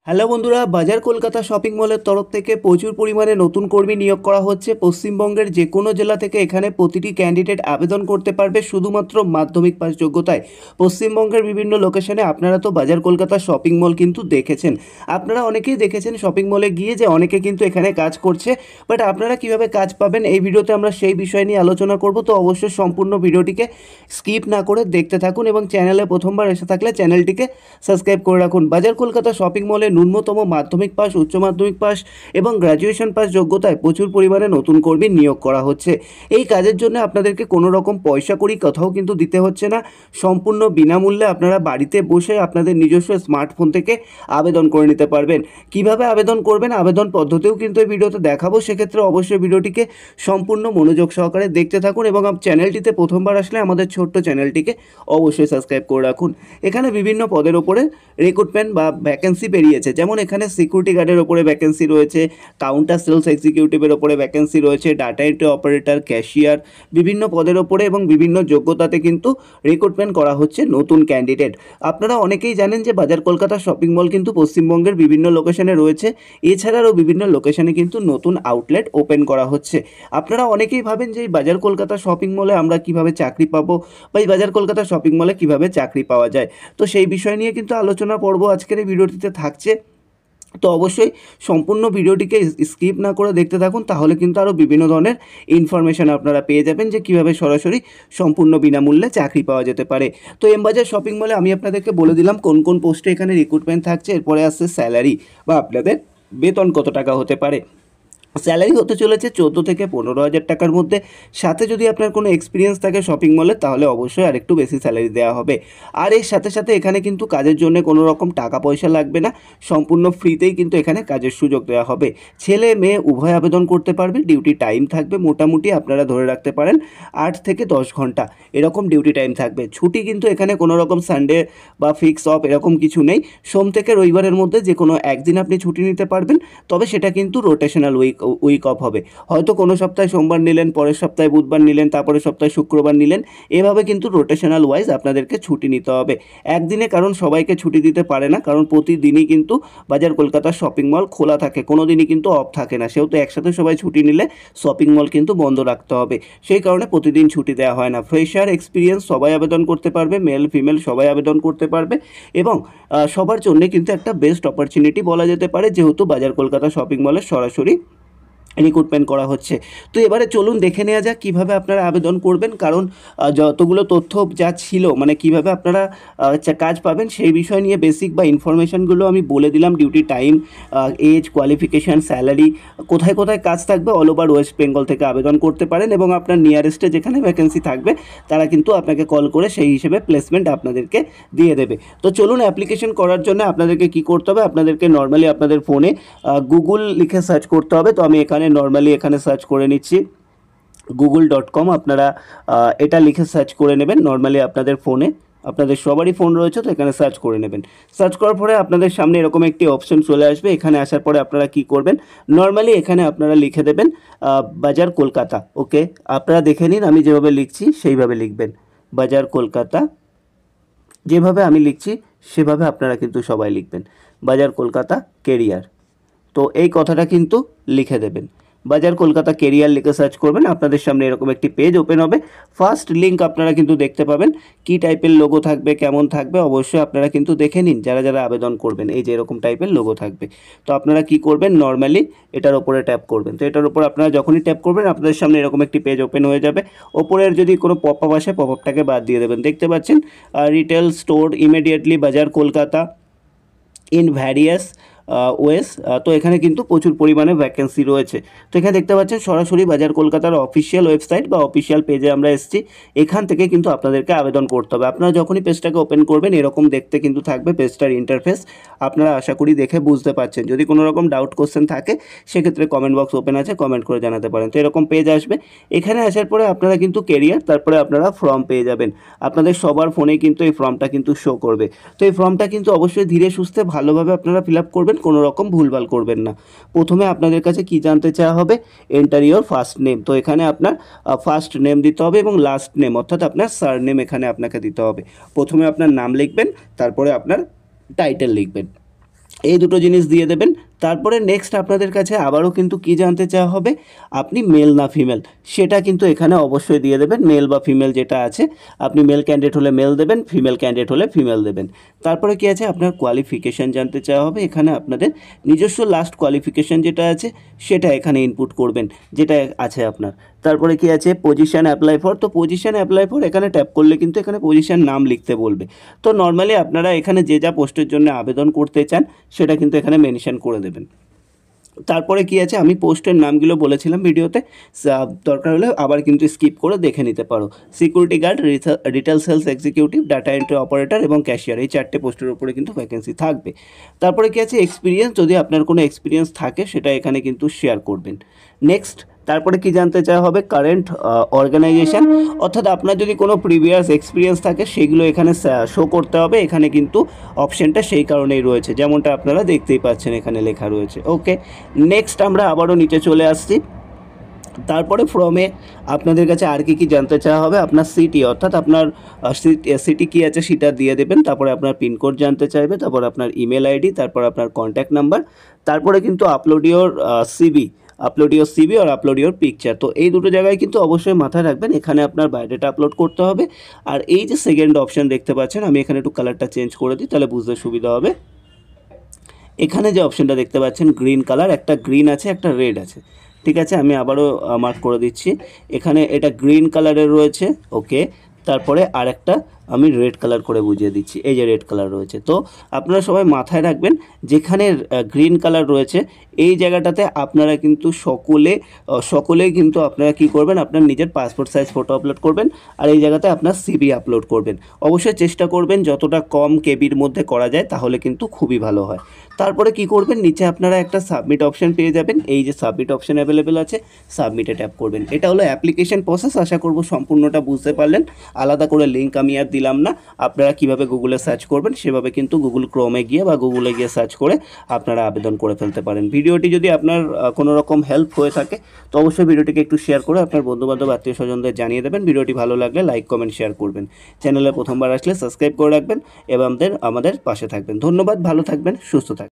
Hello বন্ধুরা, বাজার Kolkata shopping মলের তরফ থেকে প্রচুর পরিমাণে নতুন কর্মী নিয়োগ করা হচ্ছে। পশ্চিমবঙ্গের যে কোনো জেলা থেকে এখানে প্রতিটি ক্যান্ডিডেট আবেদন করতে পারবে শুধুমাত্র মাধ্যমিক পাস যোগ্যতায়। পশ্চিমবঙ্গের বিভিন্ন লোকেশনে আপনারা তো বাজার কলকাতা শপিং মল কিন্তু দেখেছেন। আপনারা অনেকেই দেখেছেন শপিং মলে গিয়ে যে অনেকে কিন্তু এখানে কাজ করছে, বাট আপনারা কিভাবে কাজ পাবেন এই ভিডিওতে আমরা সেই বিষয় নিয়ে আলোচনা করব। তো অবশ্যই সম্পূর্ণ ভিডিওটিকে স্কিপ না করে দেখতে থাকুন এবং চ্যানেলে প্রথমবার এসে থাকলে চ্যানেলটিকে সাবস্ক্রাইব করে রাখুন। বাজার কলকাতা শপিং মলে ন্যূনতম মাধ্যমিক পাস, উচ্চ মাধ্যমিক পাস এবং গ্র্যাজুয়েশন পাস যোগ্যতায় প্রচুর পরিমাণে নতুন কর্মী নিয়োগ করা হচ্ছে। এই কাজের জন্য আপনাদেরকে কোনো রকম পয়সা কড়ি কথাও কিন্তু দিতে হচ্ছে না। সম্পূর্ণ বিনামূল্যে আপনারা বাড়িতে বসে আপনাদের নিজস্ব স্মার্টফোন থেকে আবেদন করে নিতে পারবেন। কিভাবে আবেদন করবেন, আবেদন পদ্ধতিও কিন্তু এই ভিডিওতে দেখাবো। সেক্ষেত্রে অবশ্যই ভিডিওটিকে সম্পূর্ণ মনোযোগ সহকারে দেখতে থাকুন এবং চ্যানেলটিতে প্রথমবার আসলে আমাদের ছোট্ট চ্যানেলটিকে অবশ্যই সাবস্ক্রাইব করে রাখুন। এখানে বিভিন্ন পদের ওপরে রিক্রুটমেন্ট বা ভ্যাকেন্সি বেরিয়েছে, যেমন এখানে সিকিউরিটি গার্ডের ওপরে ভ্যাকেন্সি রয়েছে, কাউন্টার সেলস এক্সিকিউটিভের ওপরে ভ্যাকেন্সি রয়েছে, ডাটা এন্ট্রি অপারেটর, ক্যাশিয়ার, বিভিন্ন পদের ওপরে এবং বিভিন্ন যোগ্যতাতে কিন্তু রিক্রুটমেন্ট করা হচ্ছে নতুন ক্যান্ডিডেট। আপনারা অনেকেই জানেন যে বাজার কলকাতা শপিং মল কিন্তু পশ্চিমবঙ্গের বিভিন্ন লোকেশনে রয়েছে। এছাড়াও বিভিন্ন লোকেশনে কিন্তু নতুন আউটলেট ওপেন করা হচ্ছে। আপনারা অনেকেই ভাবেন যে এই বাজার কলকাতা শপিং মলে আমরা কিভাবে চাকরি পাবো বা এই বাজার কলকাতা শপিং মলে কিভাবে চাকরি পাওয়া যায়। তো সেই বিষয় নিয়ে কিন্তু আলোচনা পর্ব আজকের এই ভিডিওটিতে থাকছে। তো অবশ্যই সম্পূর্ণ ভিডিওটিকে স্কিপ না করে দেখতে থাকুন, তাহলে কিন্তু আরও বিভিন্ন ধরনের ইনফরমেশান আপনারা পেয়ে যাবেন যে কীভাবে সরাসরি সম্পূর্ণ বিনামূল্যে চাকরি পাওয়া যেতে পারে। তো এমবাজার শপিং মলে আমি আপনাদেরকে বলে দিলাম কোন কোন পোস্টে এখানে রিক্রুটমেন্ট থাকছে। এরপরে আসছে স্যালারি বা আপনাদের বেতন কত টাকা হতে পারে। স্যালারি হতে চলেছে 14 থেকে 15,000 টাকার মধ্যে। সাথে যদি আপনার কোনো এক্সপিরিয়েন্স থাকে শপিং মলে তাহলে অবশ্যই আরেকটু বেশি স্যালারি দেওয়া হবে। আর এর সাথে সাথে এখানে কিন্তু কাজের জন্য কোনো রকম টাকা পয়সা লাগবে না, সম্পূর্ণ ফ্রিতেই কিন্তু এখানে কাজের সুযোগ দেওয়া হবে। ছেলে মেয়ে উভয় আবেদন করতে পারবে। ডিউটি টাইম থাকবে মোটামুটি আপনারা ধরে রাখতে পারেন 8 থেকে 10 ঘন্টা এরকম ডিউটি টাইম থাকবে। ছুটি কিন্তু এখানে কোনো রকম সানডে বা ফিক্স অফ এরকম কিছু নেই। সোম থেকে রবিবারের মধ্যে যে কোনো একদিন আপনি ছুটি নিতে পারবেন, তবে সেটা কিন্তু রোটেশনাল উইক অফ হবে। হয়তো কোনো সপ্তাহে সোমবার নিলেন, পরের সপ্তাহে বুধবার নিলেন, তারপরের সপ্তাহে শুক্রবার নিলেন, এভাবে কিন্তু রোটেশনাল ওয়াইজ আপনাদেরকে ছুটি নিতে হবে একদিনে। কারণ সবাইকে ছুটি দিতে পারে না, কারণ প্রতিদিনই কিন্তু বাজার কলকাতার শপিং মল খোলা থাকে, কোনো দিনই কিন্তু অফ থাকে না। সেহেতু একসাথে সবাই ছুটি নিলে শপিং মল কিন্তু বন্ধ রাখতে হবে, সেই কারণে প্রতিদিন ছুটি দেওয়া হয় না। ফ্রেশার, এক্সপিরিয়েন্স সবাই আবেদন করতে পারবে, মেল ফিমেল সবাই আবেদন করতে পারবে এবং সবার জন্য কিন্তু একটা বেস্ট অপরচুনিটি বলা যেতে পারে, যেহেতু বাজার কলকাতা শপিং মলে সরাসরি রিক্রুটমেন্ট করা হচ্ছে। তো এবারে চলুন দেখে নেওয়া যাক কীভাবে আপনারা আবেদন করবেন। কারণ যতগুলো তথ্য যা ছিল, মানে কীভাবে আপনারা কাজ পাবেন সেই বিষয় নিয়ে বেসিক বা ইনফরমেশানগুলো আমি বলে দিলাম। Duty time, age, qualification, salary, কোথায় কোথায় কাজ থাকবে, অল ওভার ওয়েস্ট বেঙ্গল থেকে আবেদন করতে পারেন এবং আপনার নিয়ারেস্টে যেখানে ভ্যাকেন্সি থাকবে তারা কিন্তু আপনাকে কল করে সেই হিসেবে প্লেসমেন্ট আপনাদেরকে দিয়ে দেবে। তো চলুন, অ্যাপ্লিকেশন করার জন্য আপনাদেরকে কী করতে হবে, আপনাদেরকে নর্মালি আপনাদের ফোনে গুগল লিখে সার্চ করতে হবে। তো আমি এখানে নর্মালি এখানে সার্চ করে নিচ্ছি google.com। আপনারা এটা লিখে সার্চ করে নেবেন নর্মালি আপনাদের ফোনে। আপনাদের সবারই ফোন রয়েছে, তো এখানে সার্চ করে নেবেন। সার্চ করার পরে আপনাদের সামনে এরকম একটি অপশন চলে আসবে। এখানে আসার পরে আপনারা কি করবেন, নর্মালি এখানে আপনারা লিখে দেবেন বাজার কলকাতা। ওকে, আপনারা দেখে নিন আমি যেভাবে লিখছি সেইভাবে লিখবেন, বাজার কলকাতা। যেভাবে আমি লিখছি সেভাবে আপনারা কিন্তু সবাই লিখবেন, বাজার কলকাতা কেরিয়ার। তো এই কথাটা কিন্তু লিখে দেবেন, বাজার কলকাতা কেরিয়ার লিখে সার্চ করবেন। আপনাদের সামনে এরকম একটি পেজ ওপেন হবে। ফার্স্ট লিঙ্ক আপনারা কিন্তু দেখতে পাবেন, কী টাইপের লোগো থাকবে, কেমন থাকবে অবশ্যই আপনারা কিন্তু দেখে নিন যারা যারা আবেদন করবেন। এই যে এরকম টাইপের লোগো থাকবে। তো আপনারা কি করবেন, নর্মালি এটার উপরে ট্যাপ করবেন। তো এটার উপর আপনারা যখনই ট্যাপ করবেন আপনাদের সামনে এরকম একটি পেজ ওপেন হয়ে যাবে। ওপরের যদি কোনো পপ আপ আসে পপ আপটাকে বাদ দিয়ে দেবেন। দেখতে পাচ্ছেন রিটেল স্টোর ইমিডিয়েটলি বাজার কলকাতা ইন ভ্যারিয়াস ওয়েস। তো এখানে কিন্তু প্রচুর পরিমাণে ভ্যাকেন্সি রয়েছে। তো এখানে দেখতে পাচ্ছেন সরাসরি বাজার কলকাতার অফিসিয়াল ওয়েবসাইট বা অফিসিয়াল পেজে আমরা এসেছি। এখান থেকে কিন্তু আপনাদেরকে আবেদন করতে হবে। আপনারা যখনই পেজটাকে ওপেন করবেন এরকম দেখতে কিন্তু থাকবে পেজটার ইন্টারফেস। আপনারা আশা করি দেখে বুঝতে পারছেন। যদি কোনো রকম ডাউট কোশ্চেন থাকে সেক্ষেত্রে কমেন্ট বক্স ওপেন আছে, কমেন্ট করে জানাতে পারেন। তো এরকম পেজ আসবে। এখানে আসার পরে আপনারা কিন্তু কেরিয়ার, তারপরে আপনারা ফর্ম পেয়ে যাবেন। আপনাদের সবার ফোনে কিন্তু এই ফর্মটা কিন্তু শো করবে। তো এই ফর্মটা কিন্তু অবশ্যই ধীরে সুস্থে ভালোভাবে আপনারা ফিল আপ করবেন, কোনো রকম ভুলভাল করবেন না। প্রথমে আপনাদের কাছে কি জানতে চাওয়া হবে, এন্টার ইওর ফার্স্ট নেম। তো এখানে আপনার ফার্স্ট নেম দিতে হবে এবং লাস্ট নেম অর্থাৎ আপনার সারনেম এখানে আপনাকে দিতে হবে। প্রথমে আপনার নাম লিখবেন, তারপরে আপনার টাইটেল লিখবেন। এই দুটো জিনিস দিয়ে দেবেন। তারপরে নেক্সট আপনাদের কাছে আবারও কিন্তু কি জানতে চাওয়া হবে, আপনি মেল না ফিমেল সেটা কিন্তু এখানে অবশ্যই দিয়ে দেবেন। মেল বা ফিমেল যেটা আছে, আপনি মেল ক্যান্ডিডেট হলে মেল দেবেন, ফিমেল ক্যান্ডিডেট হলে ফিমেল দেবেন। তারপরে কি আছে, আপনার কোয়ালিফিকেশান জানতে চাওয়া হবে। এখানে আপনাদের নিজস্ব লাস্ট কোয়ালিফিকেশান যেটা আছে সেটা এখানে ইনপুট করবেন, যেটা আছে আপনার। তারপরে কি আছে, পজিশন অ্যাপ্লাই ফর। তো পজিশন অ্যাপ্লাই ফর এখানে ট্যাপ করলে কিন্তু এখানে পজিশন নাম লিখতে বলবে। তো নর্মালি আপনারা এখানে যে যা পোস্টের জন্য আবেদন করতে চান সেটা কিন্তু এখানে মেনশন করে দেবেন। তারপরে কি আছে, আমি পোস্টের নামগুলো বলেছিলাম ভিডিওতে, দরকার হলে আবার কিন্তু স্কিপ করে দেখে নিতে পারো। Security guard, retail sales executive, data entry operator এবং ক্যাশিয়ার, এই 4টে পোস্টের উপরে কিন্তু ভ্যাকেন্সি থাকবে। তারপরে কি আছে, এক্সপিরিয়েন্স, যদি আপনার কোনো এক্সপিরিয়েন্স থাকে সেটা এখানে কিন্তু শেয়ার করবেন। নেক্সট, তারপরে কি জানতে চাওয়া হবে, কারেন্ট অর্গানাইজেশন, অর্থাৎ আপনার যদি কোনো প্রিভিয়াস এক্সপিরিয়েন্স থাকে সেগুলো এখানে শো করতে হবে। এখানে কিন্তু অপশানটা সেই কারণেই রয়েছে, যেমনটা আপনারা দেখতেই পাচ্ছেন এখানে লেখা রয়েছে। ওকে, নেক্সট আমরা আবারও নিচে চলে আসছি। তারপরে ফর্মে আপনাদের কাছে আর কি জানতে চাওয়া হবে, আপনার সিটি, অর্থাৎ আপনার সিটি কী আছে সেটা দিয়ে দেবেন। তারপরে আপনার পিনকোড জানতে চাইবে, তারপর আপনার ইমেল আইডি, তারপর আপনার কন্ট্যাক্ট নাম্বার, তারপরে কিন্তু আপলোড ইওর সিভি আর আপলোড ইওর পিকচার। তো এই দুটো জায়গায় কিন্তু অবশ্যই মাথায় রাখবেন, এখানে আপনার বায়োডাটা আপলোড করতে হবে। আর এই যে সেকেন্ড অপশান দেখতে পাচ্ছেন, আমি এখানে একটু কালারটা চেঞ্জ করে দিই তাহলে বুঝতে সুবিধা হবে। এখানে যে অপশানটা দেখতে পাচ্ছেন গ্রিন কালার, একটা গ্রিন আছে একটা রেড আছে, ঠিক আছে, আমি আবারও মার্ক করে দিচ্ছি। এখানে এটা গ্রিন কালারের রয়েছে, ওকে। তারপরে আরেকটা আমি রেড কালার করে বুঝিয়ে দিচ্ছি, এই যে রেড কালার রয়েছে। তো আপনারা সবাই মাথায় রাখবেন, যেখানে গ্রিন কালার রয়েছে এই জায়গাটাতে আপনারা কিন্তু সকলেই কিন্তু আপনারা কি করবেন, আপনার নিজের পাসপোর্ট সাইজ ফটো আপলোড করবেন, আর এই জায়গাতে আপনার সিভি আপলোড করবেন। অবশ্যই চেষ্টা করবেন যতটা কম কেবির মধ্যে করা যায়, তাহলে কিন্তু খুবই ভালো হয়। তারপরে কি করবেন, নিচে আপনারা একটা সাবমিট অপশান পেয়ে যাবেন, এই যে সাবমিট অপশান অ্যাভেলেবেল আছে, সাবমিটে ট্যাপ করবেন। এটা হলো অ্যাপ্লিকেশন প্রসেস, আশা করব সম্পূর্ণটা বুঝতে পারলেন। আলাদা করে লিঙ্ক আমি আর দিলাম না, আপনারা কিভাবে গুগলে সার্চ করবেন সেভাবে কিন্তু গুগল ক্রোমে গিয়ে বা গুগলে গিয়ে সার্চ করে আপনারা আবেদন করে ফেলতে পারেন। ভিডিওটি যদি আপনার কোনো রকম হেল্প হয়ে থাকে তো অবশ্যই ভিডিওটিকে একটু শেয়ার করে আপনার বন্ধুবান্ধব আত্মীয় স্বজনদের জানিয়ে দেবেন। ভিডিওটি ভালো লাগলে লাইক কমেন্ট শেয়ার করবেন। চ্যানেলে প্রথমবার আসলে সাবস্ক্রাইব করে রাখবেন এবং আমাদের পাশে থাকবেন। ধন্যবাদ, ভালো থাকবেন, সুস্থ থাকবেন।